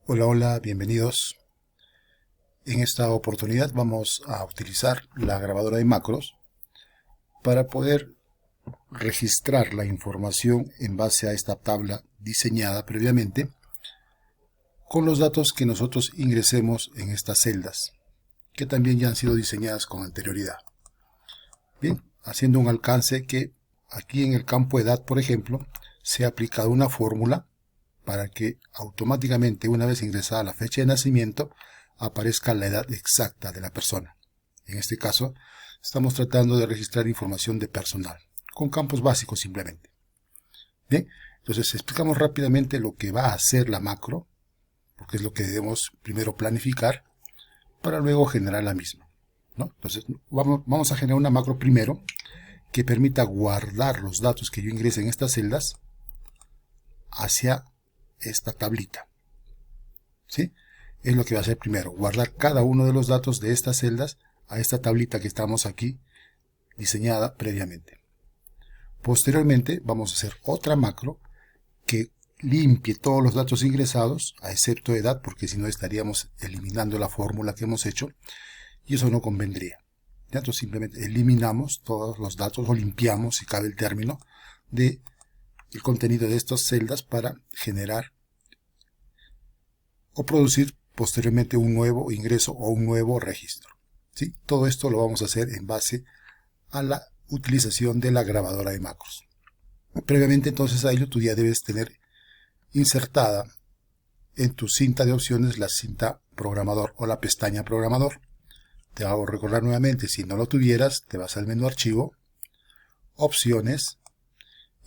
Hola, hola, bienvenidos. En esta oportunidad vamos a utilizar la grabadora de macros para poder registrar la información en base a esta tabla diseñada previamente con los datos que nosotros ingresemos en estas celdas, que también ya han sido diseñadas con anterioridad. Bien, haciendo un alcance que aquí en el campo edad, por ejemplo, se ha aplicado una fórmula para que automáticamente, una vez ingresada la fecha de nacimiento, aparezca la edad exacta de la persona. En este caso, estamos tratando de registrar información de personal, con campos básicos simplemente. Bien, entonces explicamos rápidamente lo que va a hacer la macro, porque es lo que debemos primero planificar, para luego generar la misma, ¿no? Entonces, vamos a generar una macro primero, que permita guardar los datos que yo ingrese en estas celdas hacia esta tablita, ¿sí? Es lo que va a hacer primero, guardar cada uno de los datos de estas celdas a esta tablita que estamos aquí diseñada previamente. Posteriormente vamos a hacer otra macro que limpie todos los datos ingresados, a excepto edad, porque si no estaríamos eliminando la fórmula que hemos hecho y eso no convendría. Entonces simplemente eliminamos todos los datos o limpiamos, si cabe el término, de el contenido de estas celdas para generar o producir posteriormente un nuevo ingreso o un nuevo registro, ¿sí? Todo esto lo vamos a hacer en base a la utilización de la grabadora de macros. Previamente entonces a ello tú ya debes tener insertada en tu cinta de opciones la cinta programador o la pestaña programador. Te hago recordar nuevamente, si no lo tuvieras, te vas al menú archivo, opciones,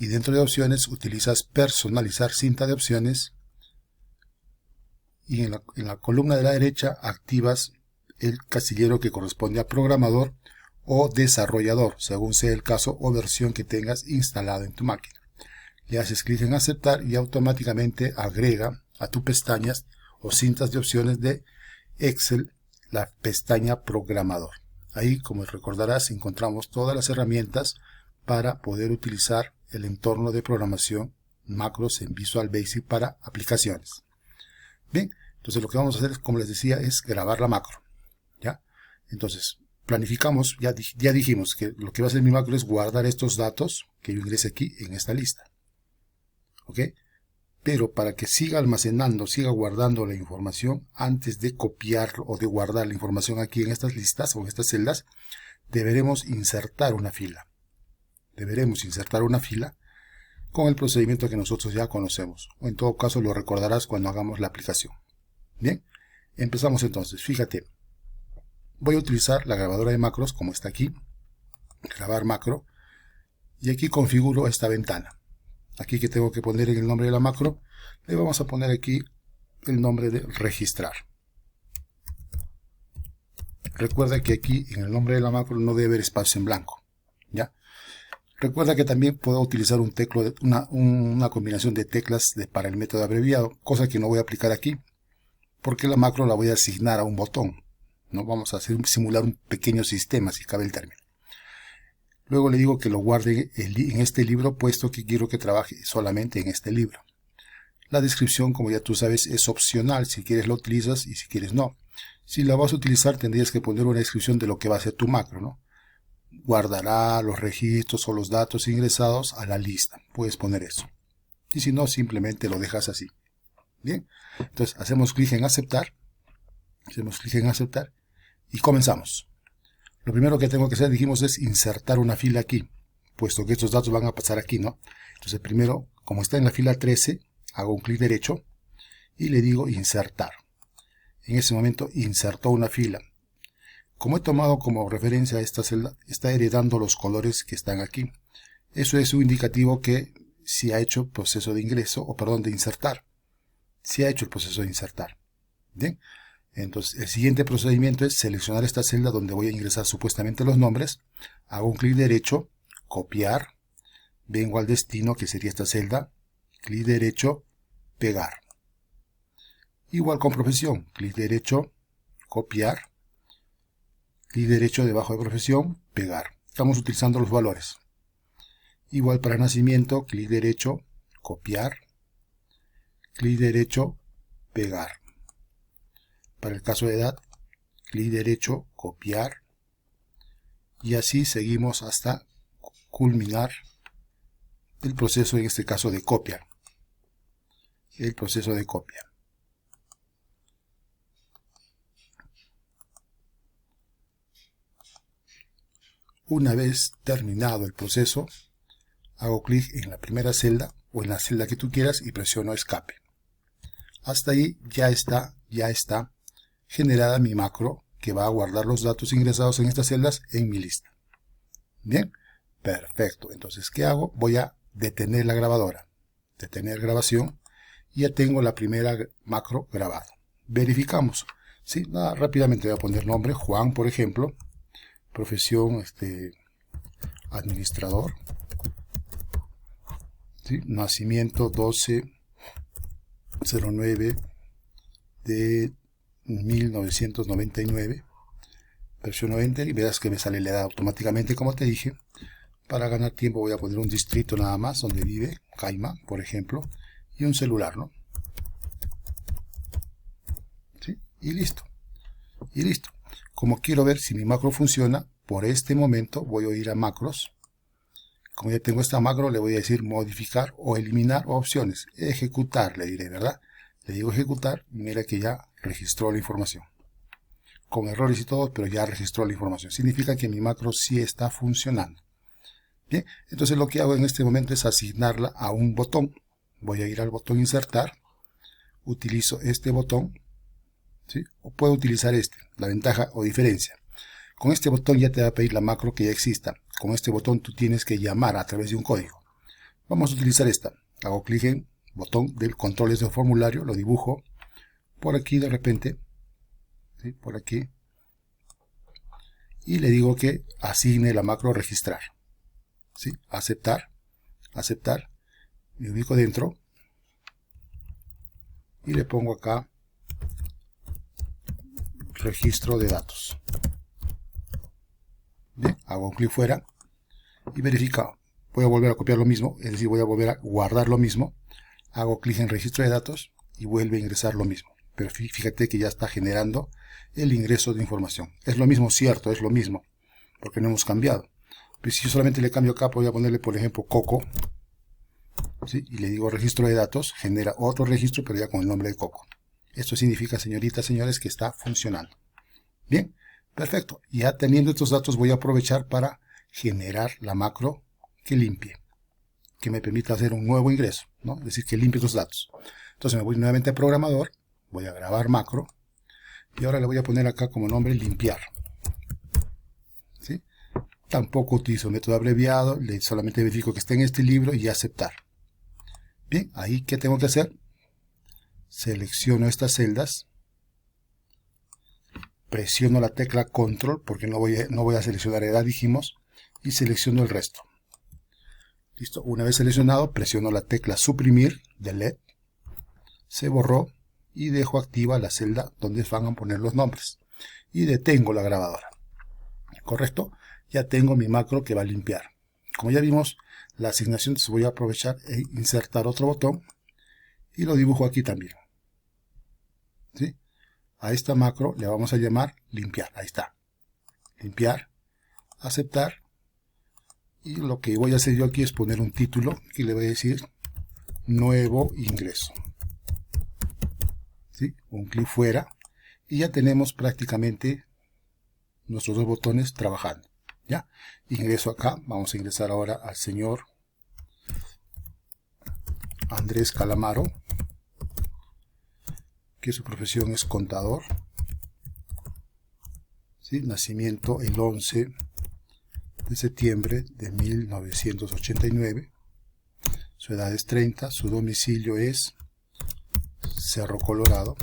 y dentro de opciones utilizas personalizar cinta de opciones, y en la columna de la derecha activas el casillero que corresponde a programador o desarrollador, según sea el caso o versión que tengas instalado en tu máquina. Le haces clic en aceptar y automáticamente agrega a tus pestañas o cintas de opciones de Excel la pestaña programador. Ahí, como recordarás, encontramos todas las herramientas para poder utilizar el entorno de programación macros en Visual Basic para aplicaciones. Bien, entonces lo que vamos a hacer, como les decía, es grabar la macro, ¿ya? Entonces, planificamos, ya dijimos que lo que va a hacer mi macro es guardar estos datos que yo ingrese aquí en esta lista, ¿ok? Pero para que siga almacenando, siga guardando la información, antes de copiar o de guardar la información aquí en estas listas o en estas celdas, deberemos insertar una fila. Deberemos insertar una fila con el procedimiento que nosotros ya conocemos, o en todo caso lo recordarás cuando hagamos la aplicación. Bien, empezamos entonces. Fíjate, voy a utilizar la grabadora de macros como está aquí, grabar macro, y aquí configuro esta ventana. Aquí que tengo que poner en el nombre de la macro, le vamos a poner aquí el nombre de registrar. Recuerda que aquí en el nombre de la macro no debe haber espacio en blanco, ¿ya? Recuerda que también puedo utilizar un teclado, una combinación de teclas para el método abreviado, cosa que no voy a aplicar aquí, porque la macro la voy a asignar a un botón. ¿No? Vamos a simular un pequeño sistema, si cabe el término. Luego le digo que lo guarde en este libro, puesto que quiero que trabaje solamente en este libro. La descripción, como ya tú sabes, es opcional. Si quieres lo utilizas y si quieres no. Si la vas a utilizar, tendrías que poner una descripción de lo que va a ser tu macro, ¿no? Guardará los registros o los datos ingresados a la lista. Puedes poner eso. Y si no, simplemente lo dejas así. Bien. Entonces, hacemos clic en aceptar. Hacemos clic en aceptar. Y comenzamos. Lo primero que tengo que hacer, dijimos, es insertar una fila aquí, puesto que estos datos van a pasar aquí, ¿no? Entonces primero, como está en la fila 13, hago un clic derecho y le digo insertar. En ese momento insertó una fila. Como he tomado como referencia esta celda, está heredando los colores que están aquí. Eso es un indicativo que si ha hecho proceso de ingreso, o perdón, de insertar. Si ha hecho el proceso de insertar. Bien. Entonces, el siguiente procedimiento es seleccionar esta celda donde voy a ingresar supuestamente los nombres. Hago un clic derecho, copiar, vengo al destino, que sería esta celda, clic derecho, pegar. Igual con profesión, clic derecho, copiar, clic derecho debajo de profesión, pegar. Estamos utilizando los valores. Igual para nacimiento, clic derecho, copiar, clic derecho, pegar. Para el caso de edad, clic derecho, copiar, y así seguimos hasta culminar el proceso, en este caso de copia. El proceso de copia. Una vez terminado el proceso, hago clic en la primera celda o en la celda que tú quieras y presiono escape. Hasta ahí ya está generada mi macro que va a guardar los datos ingresados en estas celdas en mi lista. Bien, perfecto. Entonces, ¿qué hago? Voy a detener la grabadora. Detener grabación. Y ya tengo la primera macro grabada. Verificamos. ¿Sí? Rápidamente voy a poner nombre, Juan, por ejemplo. Profesión, administrador. ¿Sí? Nacimiento 12/09 de 1999. Presiono Enter y verás que me sale la edad automáticamente, como te dije. Para ganar tiempo voy a poner un distrito nada más donde vive, Caima, por ejemplo, y un celular, ¿no? ¿Sí? Y listo. Y listo. Como quiero ver si mi macro funciona, por este momento voy a ir a macros. Como ya tengo esta macro, le voy a decir modificar o eliminar opciones. Ejecutar, le diré, ¿verdad? Le digo ejecutar y mira que ya registró la información. Con errores y todo, pero ya registró la información. Significa que mi macro sí está funcionando. Bien, entonces lo que hago en este momento es asignarla a un botón. Voy a ir al botón insertar. Utilizo este botón. ¿Sí? O puedo utilizar este. La ventaja o diferencia. Con este botón ya te va a pedir la macro que ya exista. Con este botón tú tienes que llamar a través de un código. Vamos a utilizar esta. Hago clic en botón del controles de formulario. Lo dibujo. Por aquí de repente. ¿Sí? Por aquí. Y le digo que asigne la macro registrar. ¿Sí? Aceptar. Aceptar. Me ubico dentro. Y le pongo acá registro de datos. Bien, hago un clic fuera y verifica. Voy a volver a copiar lo mismo, es decir, voy a volver a guardar lo mismo. Hago clic en registro de datos y vuelve a ingresar lo mismo. Pero fíjate que ya está generando el ingreso de información. Es lo mismo, cierto, es lo mismo, porque no hemos cambiado. Pero si yo solamente le cambio acá, voy a ponerle, por ejemplo, Coco. ¿Sí? Y le digo registro de datos, genera otro registro, pero ya con el nombre de Coco. Esto significa, señoritas, señores, que está funcionando. Bien, perfecto. Ya teniendo estos datos voy a aprovechar para generar la macro que limpie, que me permita hacer un nuevo ingreso, ¿no? Es decir, que limpie estos datos. Entonces me voy nuevamente a programador, voy a grabar macro y ahora le voy a poner acá como nombre limpiar. ¿Sí? Tampoco utilizo método abreviado, solamente verifico que esté en este libro y aceptar. Bien, ahí ¿qué tengo que hacer? Selecciono estas celdas. Presiono la tecla control porque no voy a seleccionar edad, dijimos, y selecciono el resto. Listo, una vez seleccionado, presiono la tecla suprimir, delete, se borró y dejo activa la celda donde van a poner los nombres. Y detengo la grabadora. ¿Correcto? Ya tengo mi macro que va a limpiar. Como ya vimos, la asignación, entonces voy a aprovechar e insertar otro botón y lo dibujo aquí también. ¿Sí? A esta macro le vamos a llamar limpiar. Ahí está. Limpiar. Aceptar. Y lo que voy a hacer yo aquí es poner un título que le voy a decir nuevo ingreso. ¿Sí? Un clic fuera. Y ya tenemos prácticamente nuestros dos botones trabajando. ¿Ya? Ingreso acá. Vamos a ingresar ahora al señor Andrés Calamaro, que su profesión es contador. ¿Sí? Nacimiento el 11 de septiembre de 1989. Su edad es 30. Su domicilio es Cerro Colorado.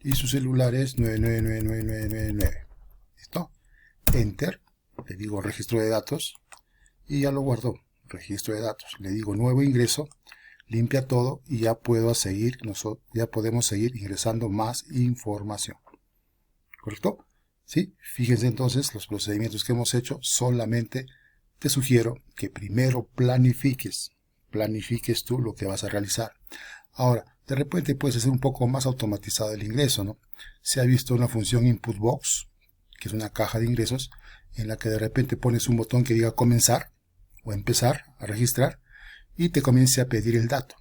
Y su celular es 9999999. ¿Listo? Enter. Le digo registro de datos. Y ya lo guardó. Registro de datos. Le digo nuevo ingreso. Limpia todo y ya podemos seguir ingresando más información. ¿Correcto? ¿Sí? Fíjense entonces los procedimientos que hemos hecho. Solamente te sugiero que primero planifiques tú lo que vas a realizar. Ahora, de repente puedes hacer un poco más automatizado el ingreso, ¿no? Se ha visto una función input box, que es una caja de ingresos, en la que de repente pones un botón que diga comenzar o empezar a registrar y te comience a pedir el dato,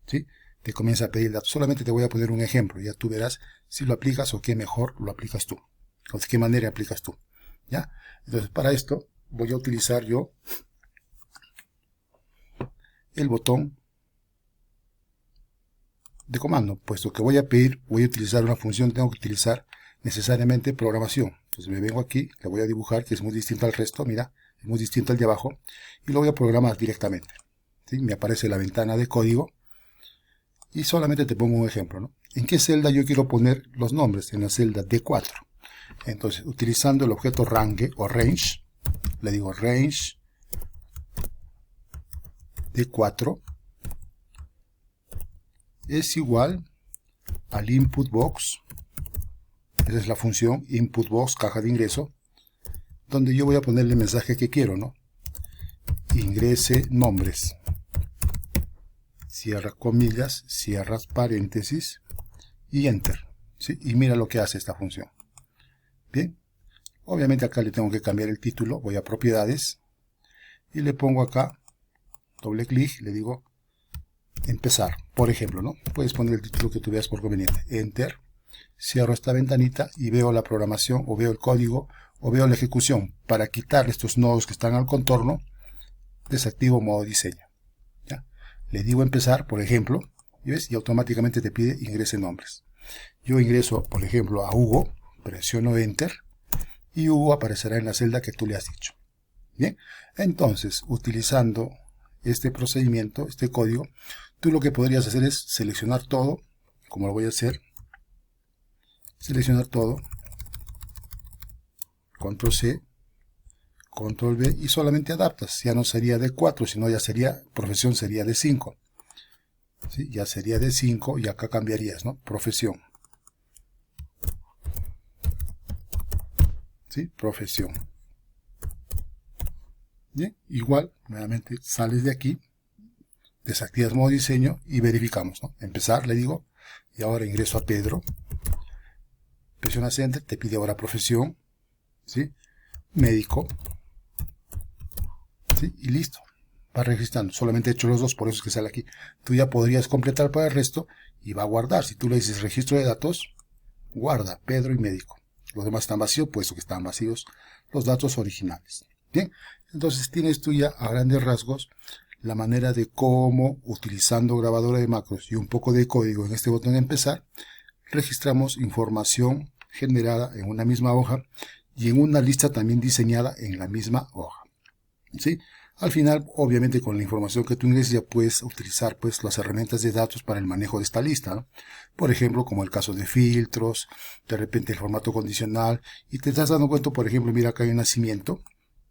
¿sí? Te comienza a pedir el dato. Solamente te voy a poner un ejemplo, ya tú verás si lo aplicas o qué mejor lo aplicas tú, o de qué manera aplicas tú, ¿ya? Entonces, para esto voy a utilizar yo el botón de comando, puesto que voy a utilizar una función, tengo que utilizar necesariamente programación. Entonces me vengo aquí, le voy a dibujar, que es muy distinto al resto, mira, es muy distinto al de abajo, y lo voy a programar directamente, ¿sí? Me aparece la ventana de código, y solamente te pongo un ejemplo, ¿no? ¿En qué celda yo quiero poner los nombres? En la celda D4. Entonces, utilizando el objeto range o range, le digo range D4 es igual al input box. Esa es la función input box, caja de ingreso, donde yo voy a ponerle el mensaje que quiero, ¿no? Ingrese nombres. Cierra comillas, cierras paréntesis y enter, ¿sí? Y mira lo que hace esta función. Bien, obviamente acá le tengo que cambiar el título, voy a propiedades y le pongo acá, doble clic, le digo empezar, por ejemplo, ¿no? Puedes poner el título que tú veas por conveniente, enter, cierro esta ventanita y veo la programación o veo el código o veo la ejecución. Para quitar estos nodos que están al contorno, desactivo modo diseño. ¿Ya? Le digo empezar, por ejemplo, ¿y ves? Y automáticamente te pide ingrese nombres. Yo ingreso, por ejemplo, a Hugo, presiono enter y Hugo aparecerá en la celda que tú le has dicho. Bien, entonces, utilizando este procedimiento, este código, tú lo que podrías hacer es seleccionar todo, como lo voy a hacer, seleccionar todo, control C, control V y solamente adaptas. Ya no sería de 4, sino ya sería, profesión sería de 5. ¿Sí? Ya sería de 5 y acá cambiarías, ¿no? Profesión. ¿Sí? Profesión. Bien, igual, nuevamente sales de aquí, desactivas modo diseño y verificamos, ¿no? Empezar, le digo, y ahora ingreso a Pedro. Presionas enter, te pide ahora profesión, ¿sí? Médico, ¿sí? Y listo, va registrando. Solamente he hecho los dos, por eso es que sale aquí. Tú ya podrías completar para el resto y va a guardar. Si tú le dices registro de datos, guarda Pedro y médico. Los demás están vacíos, puesto que están vacíos los datos originales. Bien, entonces tienes tú ya a grandes rasgos la manera de cómo, utilizando grabadora de macros y un poco de código en este botón de empezar, registramos información generada en una misma hoja y en una lista también diseñada en la misma hoja. ¿Sí? Al final, obviamente, con la información que tú ingreses ya puedes utilizar pues las herramientas de datos para el manejo de esta lista, ¿no? Por ejemplo, como el caso de filtros, de repente el formato condicional, y te estás dando cuenta, por ejemplo, mira acá hay un nacimiento,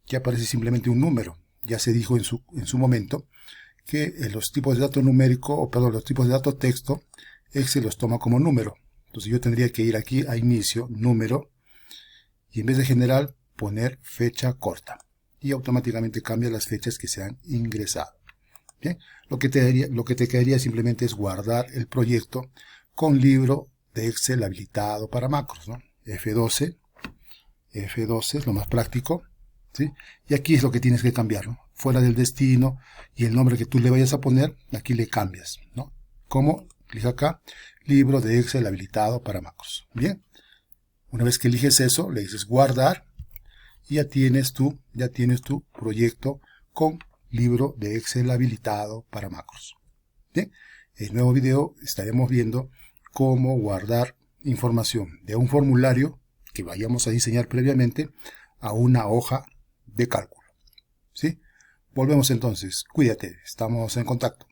que aparece simplemente un número. Ya se dijo en su momento que los tipos de datos numérico, o perdón, los tipos de datos texto, Excel los toma como número. Entonces yo tendría que ir aquí a inicio, número, y en vez de general, poner fecha corta. Y automáticamente cambia las fechas que se han ingresado. Bien, lo que te quedaría simplemente es guardar el proyecto con libro de Excel habilitado para macros, ¿no? F12 es lo más práctico, ¿sí? Y aquí es lo que tienes que cambiar, ¿no? Fuera del destino y el nombre que tú le vayas a poner, aquí le cambias, ¿no? ¿Cómo? Clic acá, libro de Excel habilitado para macros. Bien, una vez que eliges eso, le dices guardar y ya tienes tu proyecto con libro de Excel habilitado para macros. Bien, en el nuevo video estaremos viendo cómo guardar información de un formulario que vayamos a diseñar previamente a una hoja de cálculo. ¿Sí? Volvemos entonces. Cuídate, estamos en contacto.